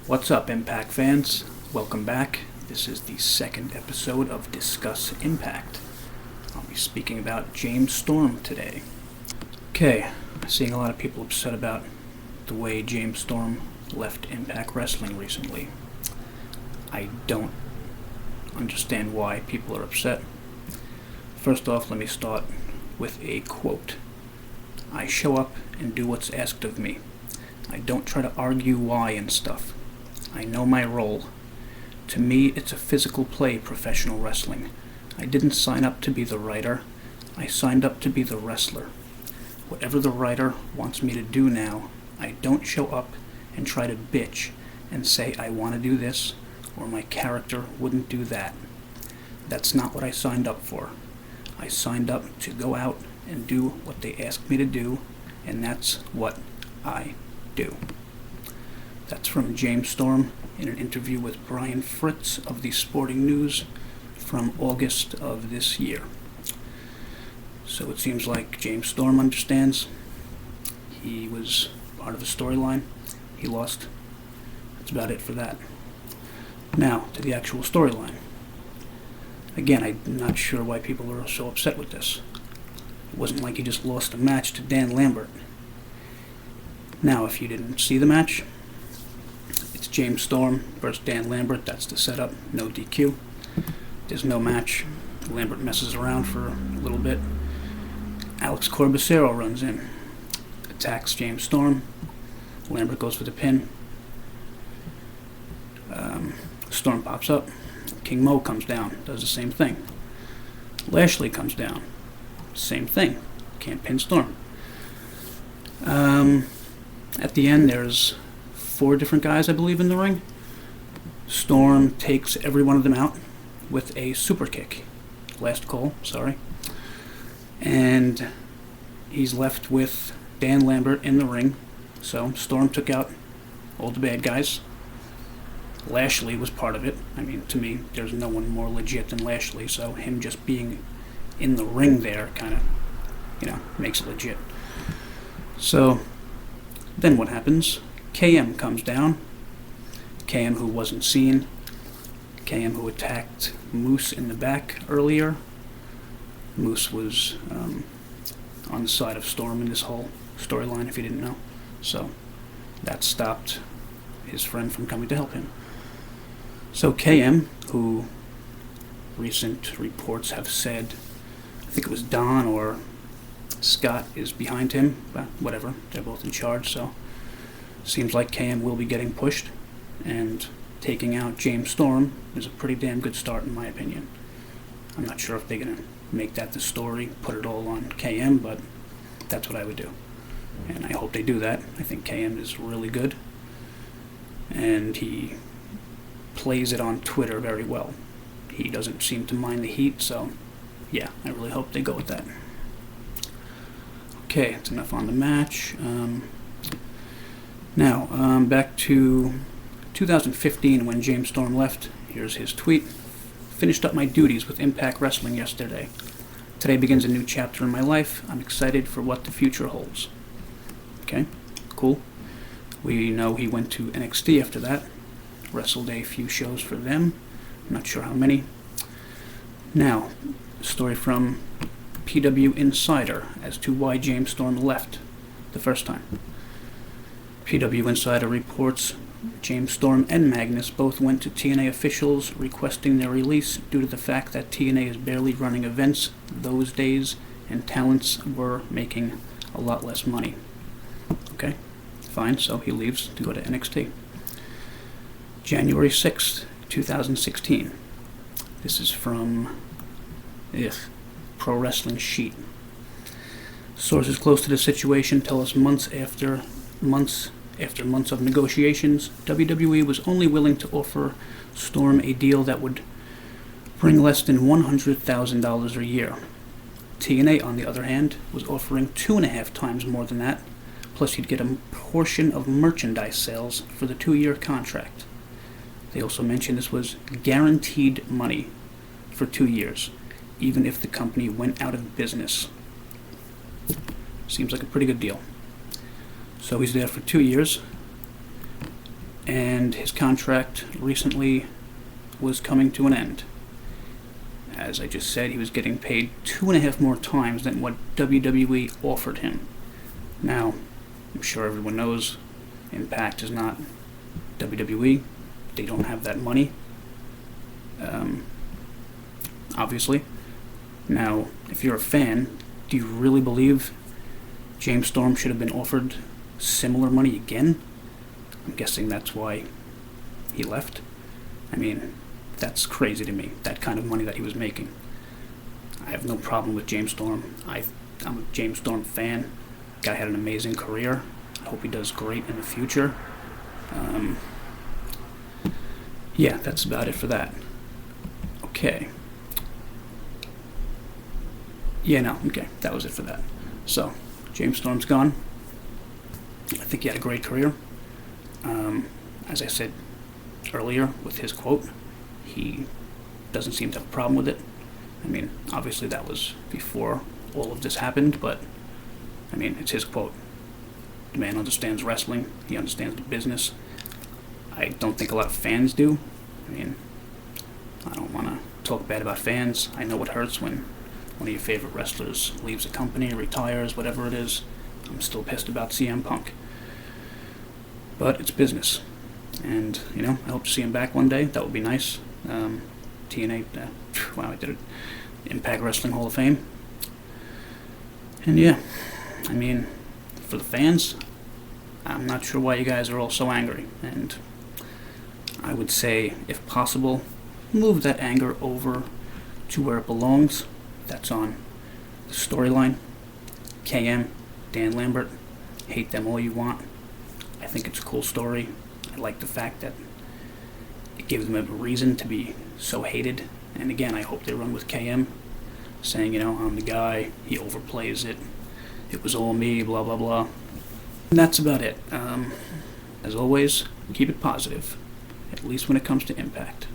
What's up, Impact fans? Welcome back. This is the second episode of Discuss Impact. I'll be speaking about James Storm today. Okay, seeing a lot of people upset about the way James Storm left Impact Wrestling recently. I don't understand why people are upset. First off, let me start with a quote. I show up and do what's asked of me. I don't try to argue why and stuff. I know my role. To me, it's a physical play, professional wrestling. I didn't sign up to be the writer. I signed up to be the wrestler. Whatever the writer wants me to do now, I don't show up and try to bitch and say I want to do this or my character wouldn't do that. That's not what I signed up for. I signed up to go out and do what they asked me to do, and that's what I do. That's from James Storm in an interview with Brian Fritz of the Sporting News from August of this year. So it seems like James Storm understands. He was part of the storyline. He lost. That's about it for that. Now, to the actual storyline. Again, I'm not sure why people are so upset with this. It wasn't like he just lost a match to Dan Lambert. Now, if you didn't see the match, it's James Storm versus Dan Lambert. That's the setup. No DQ. There's no match. Lambert messes around for a little bit. Alex Corbacero runs in, attacks James Storm. Lambert goes for the pin. Storm pops up. King Mo comes down, does the same thing. Lashley comes down, same thing. Can't pin Storm. At the end, there's 4 different guys, I believe, in the ring. Storm takes every one of them out with a super kick. Last call, sorry. And he's left with Dan Lambert in the ring. So Storm took out all the bad guys. Lashley was part of it. I mean, to me, there's no one more legit than Lashley, so him just being in the ring there kind of, makes it legit. So then what happens? KM comes down. KM who wasn't seen. KM who attacked Moose in the back earlier. Moose was on the side of Storm in this whole storyline, if you didn't know. So that stopped his friend from coming to help him. So KM, who recent reports have said, I think it was Don or Scott is behind him, but whatever, they're both in charge, so seems like KM will be getting pushed, and taking out James Storm is a pretty damn good start in my opinion. I'm not sure if they're going to make that the story, put it all on KM, but that's what I would do. And I hope they do that. I think KM is really good, and he plays it on Twitter very well. He doesn't seem to mind the heat, so yeah, I really hope they go with that. Okay, that's enough on the match. Now, back to 2015 when James Storm left. Here's his tweet. Finished up my duties with Impact Wrestling yesterday. Today begins a new chapter in my life. I'm excited for what the future holds. Okay, cool. We know he went to NXT after that. Wrestled a few shows for them. I'm not sure how many. Now, story from PW Insider as to why James Storm left the first time. PW Insider reports James Storm and Magnus both went to TNA officials requesting their release due to the fact that TNA is barely running events those days and talents were making a lot less money. Okay, fine, so he leaves to go to NXT. January 6th, 2016. This is from Pro Wrestling Sheet. Sources close to the situation tell us months after months of negotiations, WWE was only willing to offer Storm a deal that would bring less than $100,000 a year. TNA, on the other hand, was offering 2.5 times more than that, plus he'd get a portion of merchandise sales for the 2-year contract. They also mentioned this was guaranteed money for 2 years, even if the company went out of business. Seems like a pretty good deal. So he's there for 2 years. and his contract recently was coming to an end. As I just said, he was getting paid 2.5 more times than what WWE offered him. Now, I'm sure everyone knows Impact is not WWE. They don't have that money, obviously. Now, if you're a fan, do you really believe James Storm should have been offered similar money again? I'm guessing that's why he left. I mean, that's crazy to me, that kind of money that he was making. I have no problem with James Storm. I'm a James Storm fan. Guy had an amazing career. I hope he does great in the future. Yeah, that's about it for that. Okay. Okay, that was it for that. So, James Storm's gone. I think he had a great career. As I said earlier with his quote, he doesn't seem to have a problem with it. I mean, obviously that was before all of this happened, but I mean, it's his quote. The man understands wrestling. He understands the business. I don't think a lot of fans do. I mean, I don't want to talk bad about fans. I know it hurts when one of your favorite wrestlers leaves a company, retires, whatever it is. I'm still pissed about CM Punk. But it's business. And, I hope to see him back one day. That would be nice. TNA, wow, I did it. Impact Wrestling Hall of Fame. And yeah, I mean, for the fans, I'm not sure why you guys are all so angry. And I would say, if possible, move that anger over to where it belongs. That's on the storyline. KM, Dan Lambert, hate them all you want. I think it's a cool story. I like the fact that it gives them a reason to be so hated. And again, I hope they run with KM, saying, I'm the guy, he overplays it, it was all me, blah, blah, blah. And that's about it. As always, keep it positive, at least when it comes to Impact.